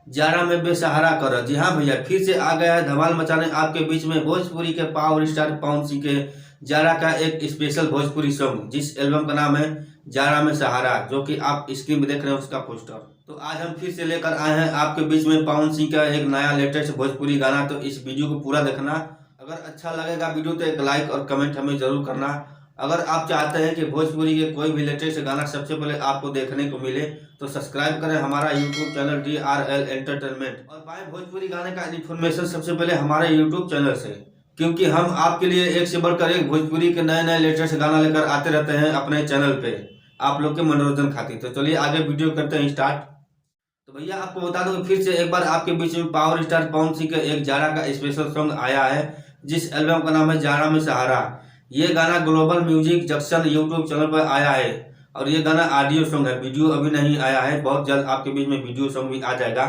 जारा में बेसहारा कर। जी हाँ भैया, फिर से आ गया है धमाल मचाने आपके बीच में भोजपुरी के पावर स्टार पवन सिंह के जारा का एक स्पेशल भोजपुरी सॉन्ग, जिस एल्बम का नाम है जारा में सहारा, जो कि आप स्क्रीन में देख रहे हैं उसका पोस्टर। तो आज हम फिर से लेकर आए हैं आपके बीच में पवन सिंह का एक नया लेटेस्ट भोजपुरी गाना। तो इस वीडियो को पूरा देखना। अगर अच्छा लगेगा वीडियो तो एक लाइक और कमेंट हमें जरूर करना। अगर आप चाहते हैं कि भोजपुरी के कोई भी लेटेस्ट गाना सबसे पहले आपको देखने को मिले तो सब्सक्राइब करें हमारा यूट्यूब चैनल DRL एंटरटेनमेंट और पाएं भोजपुरी गाने का इन्फॉर्मेशन सबसे पहले हमारे यूट्यूब चैनल से, क्योंकि हम आपके लिए एक से बढ़कर एक भोजपुरी के नए नए लेटेस्ट गाना लेकर आते रहते हैं अपने चैनल पे आप लोग के मनोरंजन खातिर। तो चलिए आगे वीडियो करते हैं स्टार्ट। तो भैया आपको बता दूं फिर से एक बार आपके बीच में पावर स्टार पवन सिंह का एक जारा का स्पेशल सॉन्ग आया है, जिस एल्बम का नाम है जारा में सहारा। ये गाना global music junction YouTube channel पर आया है और ये गाना ऑडियो सॉन्ग है, वीडियो अभी नहीं आया है। बहुत जल्द आपके बीच में वीडियो सॉन्ग भी आ जाएगा।